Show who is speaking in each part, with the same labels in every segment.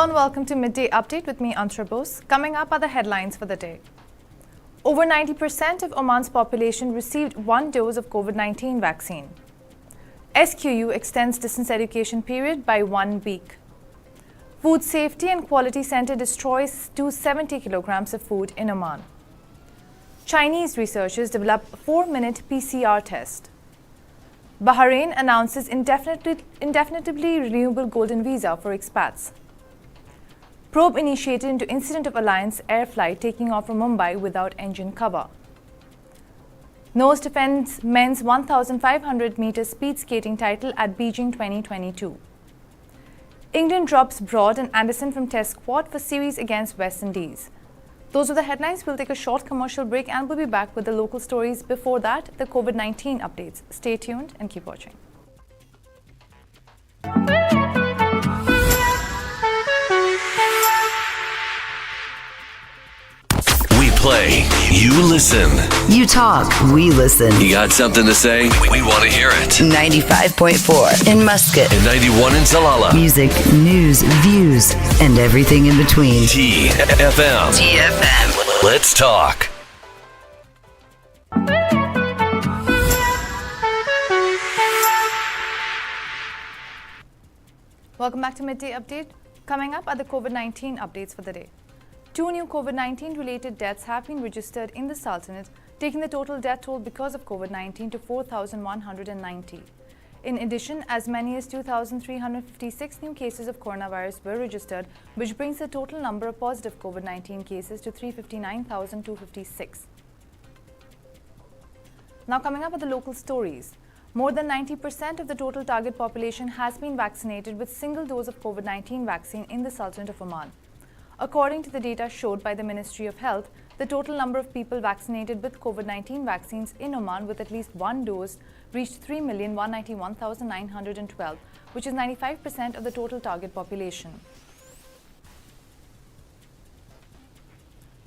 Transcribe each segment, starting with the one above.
Speaker 1: Hello and welcome to Midday Update with me, Antra Bose. Coming up are the headlines for the day. Over 90% of Oman's population received one dose of COVID-19 vaccine. SQU extends distance education period by 1 week. Food Safety and Quality Center destroys 270 kilograms of food in Oman. Chinese researchers develop a 4-minute PCR test. Bahrain announces indefinitely renewable golden visa for expats. Probe initiated into incident of Alliance air flight taking off from Mumbai without engine cover. Nose defends men's 1,500-meter speed skating title at Beijing 2022. England drops Broad and Anderson from Test squad for series against West Indies. Those are the headlines. We'll take a short commercial break and we'll be back with the local stories. Before that, the COVID-19 updates. Stay tuned and keep watching.
Speaker 2: Play. You listen.
Speaker 3: You talk. We listen.
Speaker 2: You got something to say? We want to hear it.
Speaker 3: 95.4 in Muscat.
Speaker 2: And 91 in Salalah.
Speaker 3: Music, news, views, and everything in between.
Speaker 2: TFM.
Speaker 3: TFM.
Speaker 2: Let's talk.
Speaker 1: Welcome back to Midday Update. Coming up are the COVID-19 updates for the day. 2 new COVID-19 related deaths have been registered in the Sultanate, taking the total death toll because of COVID-19 to 4,190. In addition, as many as 2,356 new cases of coronavirus were registered, which brings the total number of positive COVID-19 cases to 359,256. Now coming up are the local stories. More than 90% of the total target population has been vaccinated with single dose of COVID-19 vaccine in the Sultanate of Oman. According to the data showed by the Ministry of Health, the total number of people vaccinated with COVID-19 vaccines in Oman with at least one dose reached 3,191,912, which is 95% of the total target population.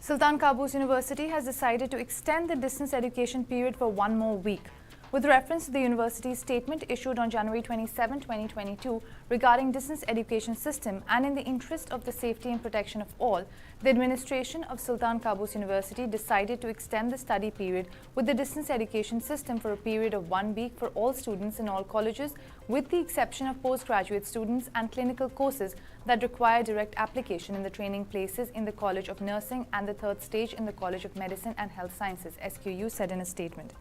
Speaker 1: Sultan Qaboos University has decided to extend the distance education period for 1 more week. With reference to the university's statement issued on January 27, 2022 regarding distance education system and in the interest of the safety and protection of all, the administration of Sultan Qaboos University decided to extend the study period with the distance education system for a period of 1 week for all students in all colleges, with the exception of postgraduate students and clinical courses that require direct application in the training places in the College of Nursing and the third stage in the College of Medicine and Health Sciences, SQU said in a statement.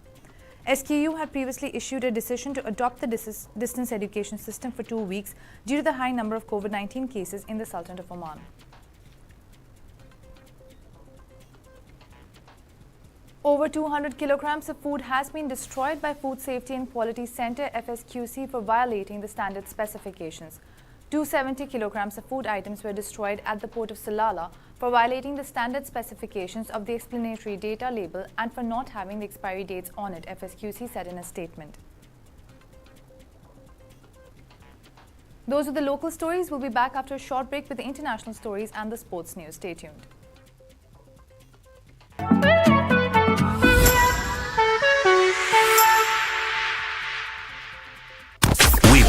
Speaker 1: SQU had previously issued a decision to adopt the distance education system for 2 weeks due to the high number of COVID-19 cases in the Sultanate of Oman. Over 200 kilograms of food has been destroyed by Food Safety and Quality Center FSQC for violating the standard specifications. 270 kilograms of food items were destroyed at the port of Salalah for violating the standard specifications of the explanatory data label and for not having the expiry dates on it, FSQC said in a statement. Those are the local stories. We'll be back after a short break with the international stories and the sports news. Stay tuned.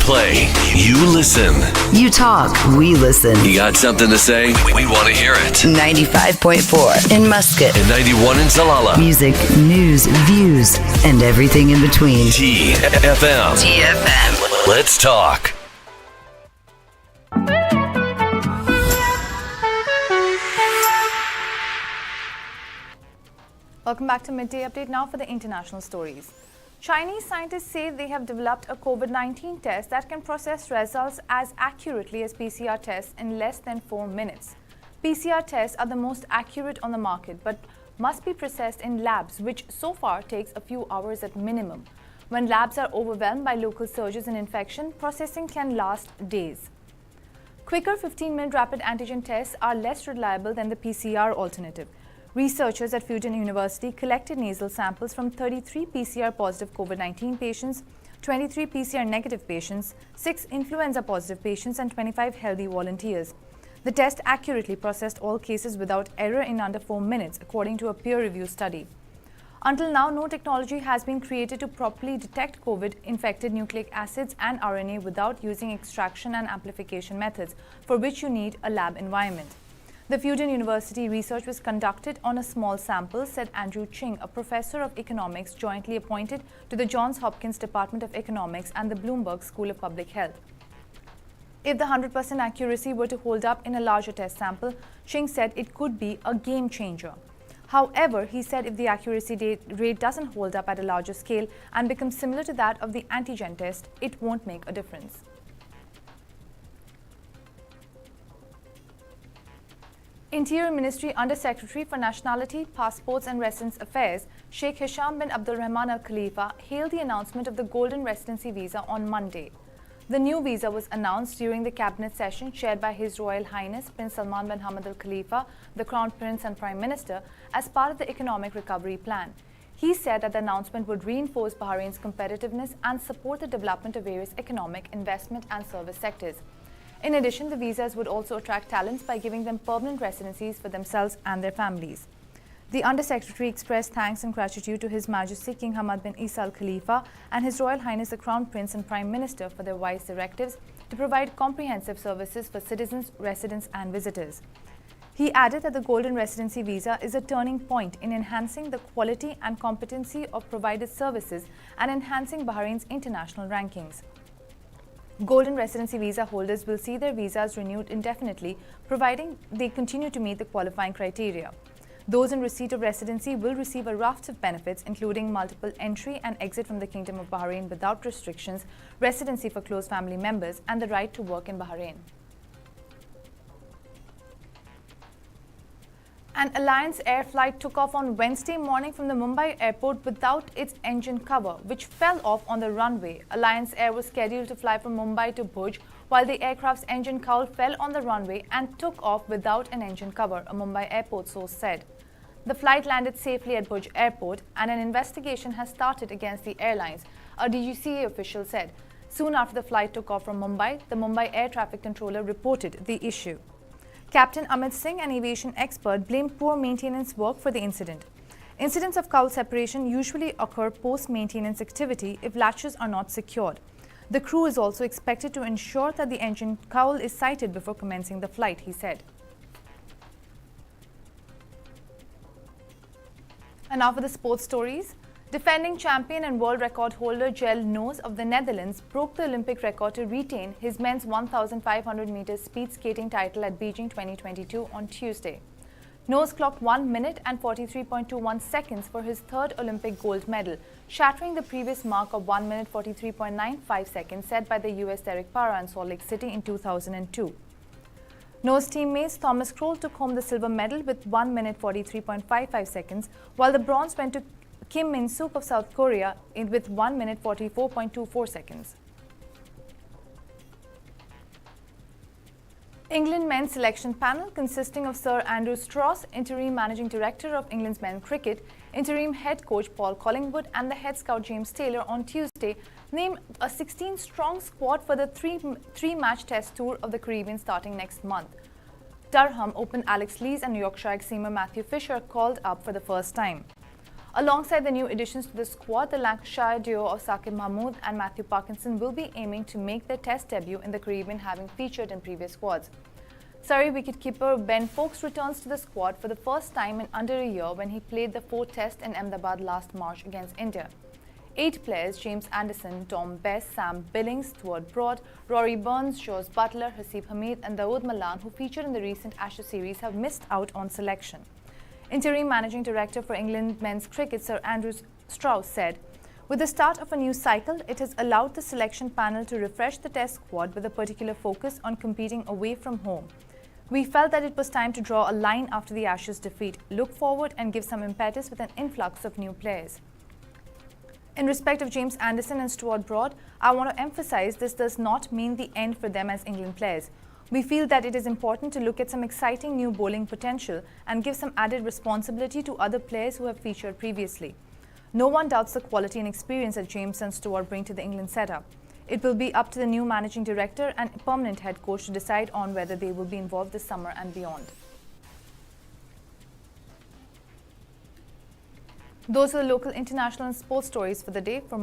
Speaker 2: Play. You listen.
Speaker 3: You talk. We listen.
Speaker 2: You got something to say? We want to hear it.
Speaker 3: 95.4 in Muscat.
Speaker 2: And 91 in Salalah.
Speaker 3: Music, news, views, and everything in between.
Speaker 2: TFM.
Speaker 3: TFM.
Speaker 2: Let's talk.
Speaker 1: Welcome back to Midday Update. Now for the international stories. Chinese scientists say they have developed a COVID-19 test that can process results as accurately as PCR tests in less than 4 minutes. PCR tests are the most accurate on the market but must be processed in labs, which so far takes a few hours at minimum. When labs are overwhelmed by local surges in infection, processing can last days. Quicker 15-minute rapid antigen tests are less reliable than the PCR alternative. Researchers at Fujian University collected nasal samples from 33 PCR-positive COVID-19 patients, 23 PCR-negative patients, 6 influenza-positive patients, and 25 healthy volunteers. The test accurately processed all cases without error in under 4 minutes, according to a peer-reviewed study. Until now, no technology has been created to properly detect COVID-infected nucleic acids and RNA without using extraction and amplification methods, for which you need a lab environment. The Fudan University research was conducted on a small sample, said Andrew Ching, a professor of economics jointly appointed to the Johns Hopkins Department of Economics and the Bloomberg School of Public Health. If the 100% accuracy were to hold up in a larger test sample, Ching said it could be a game changer. However, he said if the accuracy rate doesn't hold up at a larger scale and becomes similar to that of the antigen test, it won't make a difference. Interior Ministry Under Secretary for Nationality, Passports and Residence Affairs, Sheikh Hisham bin Abdul Rahman Al Khalifa, hailed the announcement of the Golden Residency Visa on Monday. The new visa was announced during the cabinet session chaired by His Royal Highness Prince Salman bin Hamad Al Khalifa, the Crown Prince and Prime Minister, as part of the economic recovery plan. He said that the announcement would reinforce Bahrain's competitiveness and support the development of various economic, investment and service sectors. In addition, the visas would also attract talents by giving them permanent residencies for themselves and their families. The Under-Secretary expressed thanks and gratitude to His Majesty King Hamad bin Isa Al Khalifa and His Royal Highness the Crown Prince and Prime Minister for their wise directives to provide comprehensive services for citizens, residents and visitors. He added that the Golden Residency Visa is a turning point in enhancing the quality and competency of provided services and enhancing Bahrain's international rankings. Golden Residency Visa holders will see their visas renewed indefinitely, providing they continue to meet the qualifying criteria. Those in receipt of residency will receive a raft of benefits, including multiple entry and exit from the Kingdom of Bahrain without restrictions, residency for close family members, and the right to work in Bahrain. An Alliance Air flight took off on Wednesday morning from the Mumbai airport without its engine cover, which fell off on the runway. Alliance Air was scheduled to fly from Mumbai to Bhuj, while the aircraft's engine cowl fell on the runway and took off without an engine cover, a Mumbai airport source said. The flight landed safely at Bhuj airport and an investigation has started against the airlines, a DGCA official said. Soon after the flight took off from Mumbai, the Mumbai air traffic controller reported the issue. Captain Amit Singh, an aviation expert, blamed poor maintenance work for the incident. Incidents of cowl separation usually occur post-maintenance activity if latches are not secured. The crew is also expected to ensure that the engine cowl is sighted before commencing the flight, he said. And now for the sports stories. Defending champion and world record holder Jelle Noos of the Netherlands broke the Olympic record to retain his men's 1,500 meters speed skating title at Beijing 2022 on Tuesday. Noos clocked 1 minute and 43.21 seconds for his third Olympic gold medal, shattering the previous mark of 1 minute 43.95 seconds set by the US Derek Parra in Salt Lake City in 2002. Noos teammates Thomas Kroll took home the silver medal with 1 minute 43.55 seconds, while the bronze went to Kim Min-suk of South Korea with 1 minute 44.24 seconds. England men's selection panel consisting of Sir Andrew Strauss, interim managing director of England's men's cricket, interim head coach Paul Collingwood and the head scout James Taylor on Tuesday named a 16-strong squad for the three-match test tour of the Caribbean starting next month. Durham open Alex Lees and Yorkshire seamer Matthew Fisher called up for the first time. Alongside the new additions to the squad, the Lancashire duo of Saqib Mahmood and Matthew Parkinson will be aiming to make their test debut in the Caribbean, having featured in previous squads. Surrey wicketkeeper Ben Foakes returns to the squad for the first time in under a year when he played the fourth test in Ahmedabad last March against India. 8 players, James Anderson, Tom Best, Sam Billings, Stuart Broad, Rory Burns, Jos Buttler, Hasib Hamid and Dawood Malan, who featured in the recent Ashes series, have missed out on selection. Interim Managing Director for England men's cricket Sir Andrew Strauss said, "With the start of a new cycle, it has allowed the selection panel to refresh the test squad with a particular focus on competing away from home. We felt that it was time to draw a line after the Ashes defeat, look forward and give some impetus with an influx of new players." In respect of James Anderson and Stuart Broad, I want to emphasize this does not mean the end for them as England players. We feel that it is important to look at some exciting new bowling potential and give some added responsibility to other players who have featured previously. No one doubts the quality and experience that James and Stuart bring to the England setup. It will be up to the new managing director and permanent head coach to decide on whether they will be involved this summer and beyond. Those are the local, international, and sports stories for the day. For